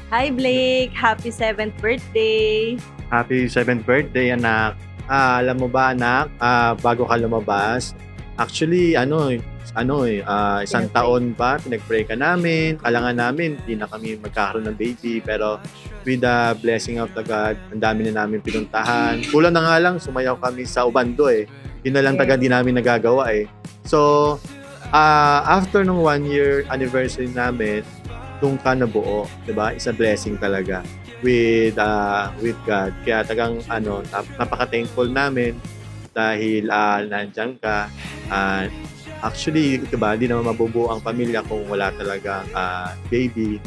Hi Blake! Happy 7th birthday! Happy 7th birthday, anak. Alam mo ba, anak, bago ka lumabas, actually, isang Pinag-pray. taon pa, pinag-pray ka namin. Kailangan namin, hindi na kami magkakaroon ng baby. Pero with the blessing of the God, ang dami na namin pinuntahan. Kulang na nga lang, sumayaw kami sa Ubando eh. Yun na lang taga di namin nagagawa eh. So, after nung 1-year anniversary namin, doon ka nabuo, 'di ba? It's a blessing talaga with God. Kaya tagang napaka-thankful namin dahil nandiyan ka. Actually, 'di ba, hindi naman mabubuo ang pamilya kung wala talagang baby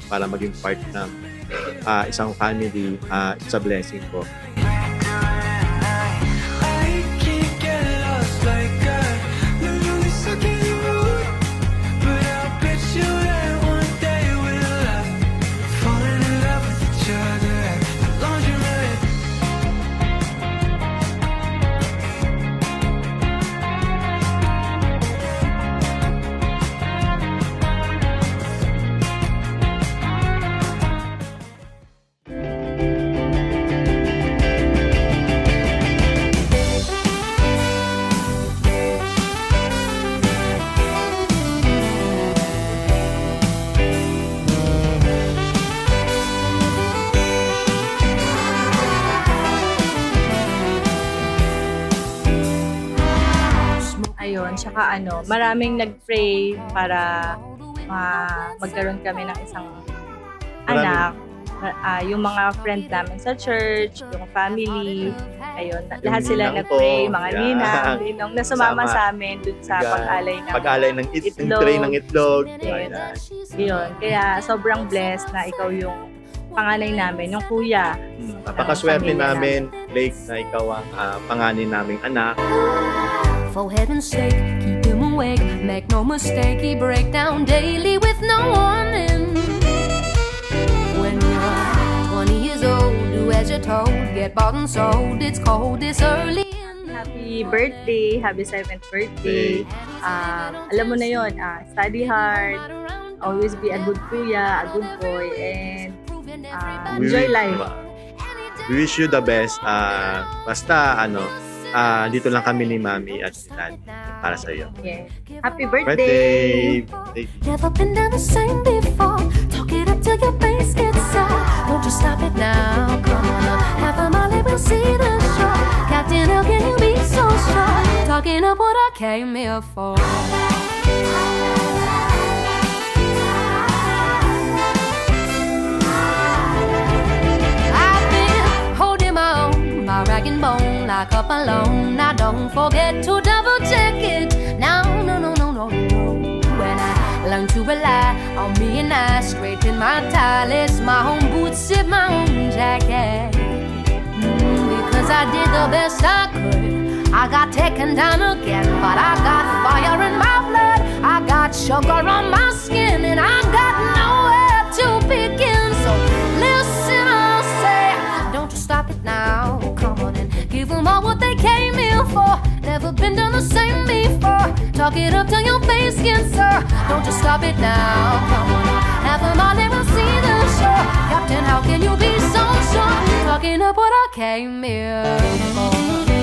para maging part ng isang family. It's a blessing po. Ayun, tsaka maraming nag-pray para magkaroon kami ng isang anak. Yung mga friend namin sa church, yung family, ayun, lahat sila ninang nag-pray, po, mga yan. ninang na sumama sa amin dun sa pag-alay ng itlog. Tray ng itlog. Yes. Ayan. Yun, kaya sobrang blessed na ikaw yung panganay namin, yung kuya. Napakaswerte Pamilya namin, Blake, na ikaw ang panganay naming anak. For heaven's sake, keep him awake. Make no mistake, he break down daily with no warning. When you're 20 years old, do as you're told. Get bought and sold, it's cold, it's early in the Happy birthday, happy 7th birthday. Alam mo na yun, study hard, always be a good kuya, a good boy, and enjoy life. We wish you the best. Basta, dito lang kami ni Mami at si Dad para sa iyo. Yeah. Happy birthday! Birthday! Never been down the same before. Talk it up till your face gets sore. Don't you stop it now. Come on up. Have a molly, we'll see the show. Captain, how can you be so sure? Talking up what I came here for. I've been holding my own, my rag and bone, like up alone. Now don't forget to double check it. Now, no. When I learn to rely on me and I straighten my tie, lace my own boots, zip my own jacket. Because I did the best I could. I got taken down again, but I got fire in my blood. I got sugar on my skin, and I got nowhere to begin. So listen, I'll say, don't you stop it now. Come on and give them all what they came here for. Never been done the same before. Talk it up till your face gets sore. Don't you stop it now. Come on now. Have them all, they will see the show. Captain, how can you be so sure? Talking up what I came here for.